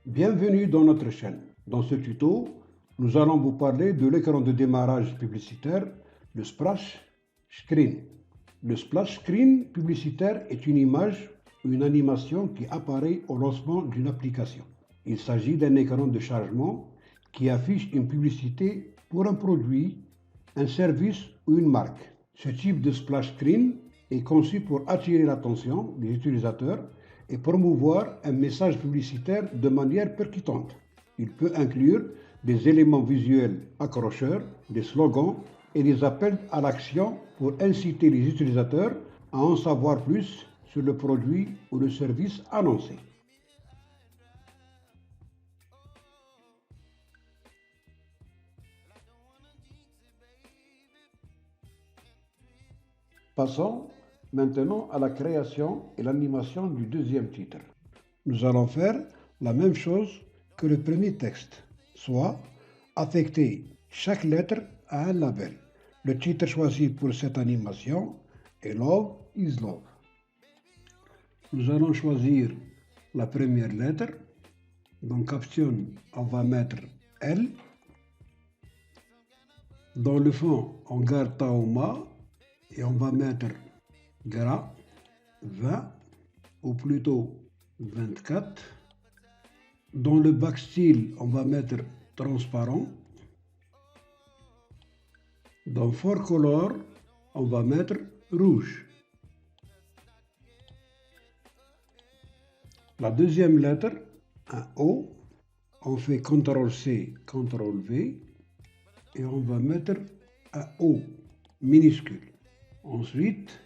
Bienvenue dans notre chaîne. Dans ce tuto, nous allons vous parler de l'écran de démarrage publicitaire, le splash screen. Le splash screen publicitaire est une image ou une animation qui apparaît au lancement d'une application. Il s'agit d'un écran de chargement qui affiche une publicité pour un produit, un service ou une marque. Ce type de splash screen est conçu pour attirer l'attention des utilisateurs et promouvoir un message publicitaire de manière percutante. Il peut inclure des éléments visuels accrocheurs, des slogans et des appels à l'action pour inciter les utilisateurs à en savoir plus sur le produit ou le service annoncé. Passons maintenant à la création et l'animation du deuxième titre. Nous allons faire la même chose que le premier texte, soit affecter chaque lettre à un label. Le titre choisi pour cette animation est Love is Love. Nous allons choisir la première lettre. Dans Caption, on va mettre L. Dans le fond, on garde Taoma et on va mettre gras 20 ou plutôt 24. Dans le backstyle, on va mettre transparent. Dans For Color, on va mettre rouge. La deuxième lettre, un O, on fait CTRL-C, CTRL-V et on va mettre un O minuscule. Ensuite,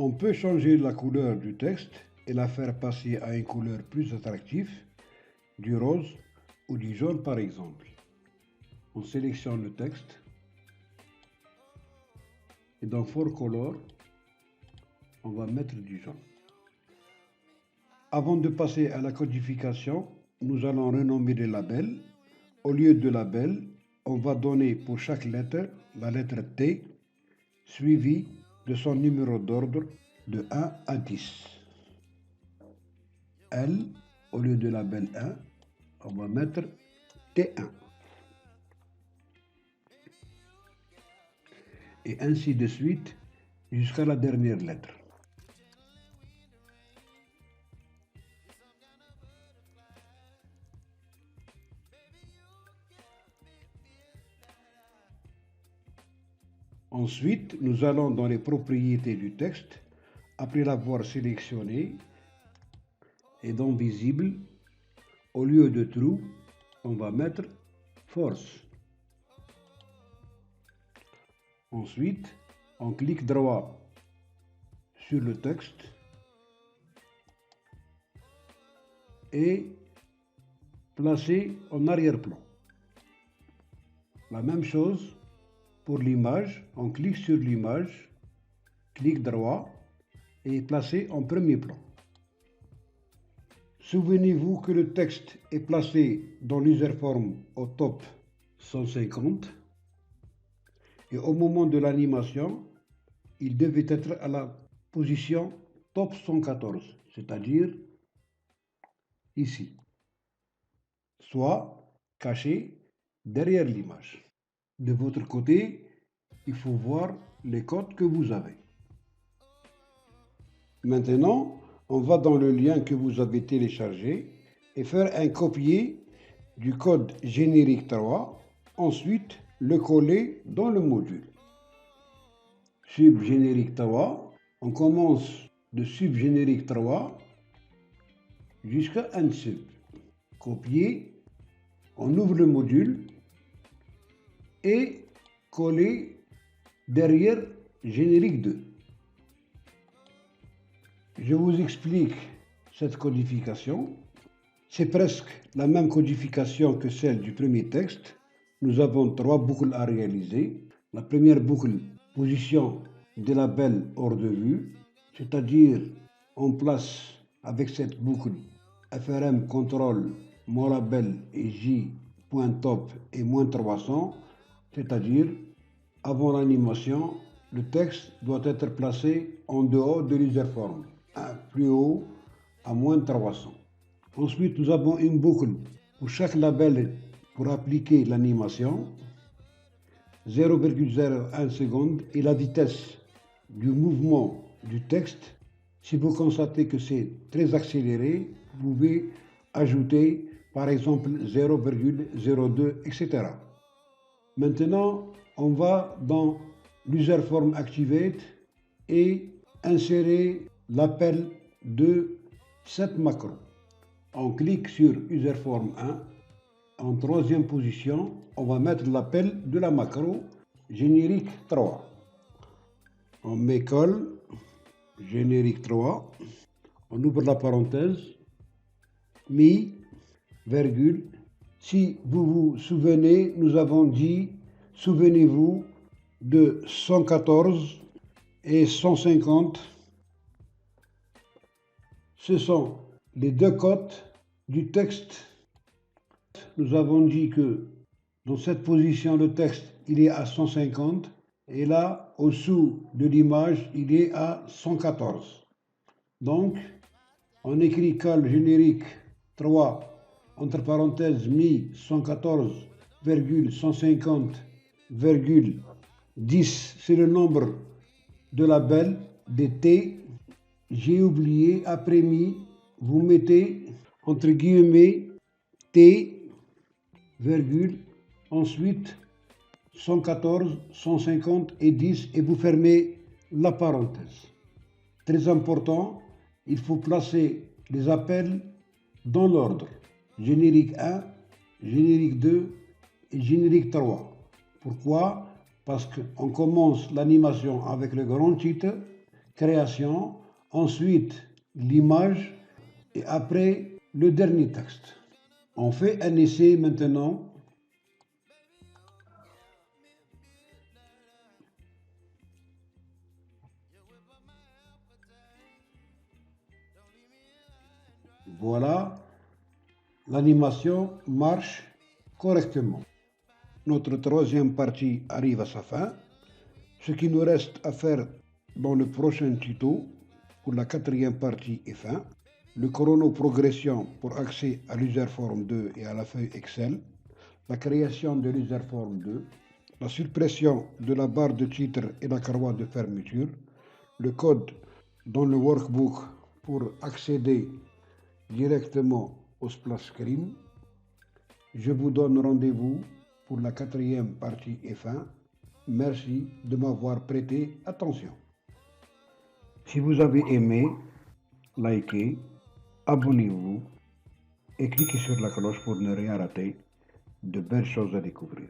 on peut changer la couleur du texte et la faire passer à une couleur plus attractive, du rose ou du jaune par exemple. On sélectionne le texte et dans For Color, on va mettre du jaune. Avant de passer à la codification, nous allons renommer les labels. Au lieu de label, on va donner pour chaque lettre la lettre T suivie de son numéro d'ordre de 1 à 10. L, au lieu de label 1, on va mettre T1. Et ainsi de suite jusqu'à la dernière lettre. Ensuite, nous allons dans les propriétés du texte, après l'avoir sélectionné, et dans Visible, au lieu de True, on va mettre False. Ensuite, on clique droit sur le texte et placer en arrière-plan. La même chose pour l'image, on clique sur l'image, clic droit et placer en premier plan. Souvenez-vous que le texte est placé dans l'userform au top 150 et au moment de l'animation, il devait être à la position top 114, c'est-à-dire ici, soit caché derrière l'image. De votre côté, il faut voir les codes que vous avez. Maintenant, on va dans le lien que vous avez téléchargé et faire un copier du code générique 3, ensuite le coller dans le module. Subgénérique 3, on commence de subgénérique 3 jusqu'à un sub. Copier, on ouvre le module et coller derrière générique 2. Je vous explique cette codification. C'est presque la même codification que celle du premier texte. Nous avons 3 boucles à réaliser. La première boucle, position des labels hors de vue, c'est-à-dire on place avec cette boucle FRM contrôle mon label et J point top et moins 300, c'est-à-dire avant l'animation, le texte doit être placé en dehors de l'userform, plus haut à moins 300. Ensuite, nous avons une boucle pour chaque label pour appliquer l'animation, 0,01 seconde et la vitesse du mouvement du texte. Si vous constatez que c'est très accéléré, vous pouvez ajouter par exemple 0,02, etc. Maintenant, on va dans l'userform activate et insérer l'appel de cette macro. On clique sur userform 1. En troisième position, on va mettre l'appel de la macro générique 3. On met call générique 3. On ouvre la parenthèse, mi, virgule. Si vous vous souvenez, nous avons dit, souvenez-vous de 114 et 150. Ce sont les deux cotes du texte. Nous avons dit que dans cette position, le texte, il est à 150 et là, au-dessous de l'image, il est à 114. Donc, on écrit call générique 3 entre parenthèses mi 114,150,10, c'est le nombre de labels des T. J'ai oublié, après mi, vous mettez entre guillemets T, virgule, ensuite 114, 150 et 10 et vous fermez la parenthèse. Très important, il faut placer les appels dans l'ordre. Générique 1, générique 2 et générique 3. Pourquoi? Parce qu'on commence l'animation avec le grand titre, création, ensuite l'image et après le dernier texte. On fait un essai maintenant. Voilà, l'animation marche correctement. Notre troisième partie arrive à sa fin. Ce qui nous reste à faire dans le prochain tuto pour la quatrième partie est fin. Le chrono-progression pour accès à l'userform 2 et à la feuille Excel. La création de l'userform 2. La suppression de la barre de titre et la croix de fermeture. Le code dans le workbook pour accéder directement au splash screen. Je vous donne rendez-vous pour la quatrième partie et fin. Merci de m'avoir prêté attention. Si vous avez aimé, likez, abonnez-vous et cliquez sur la cloche pour ne rien rater de belles choses à découvrir.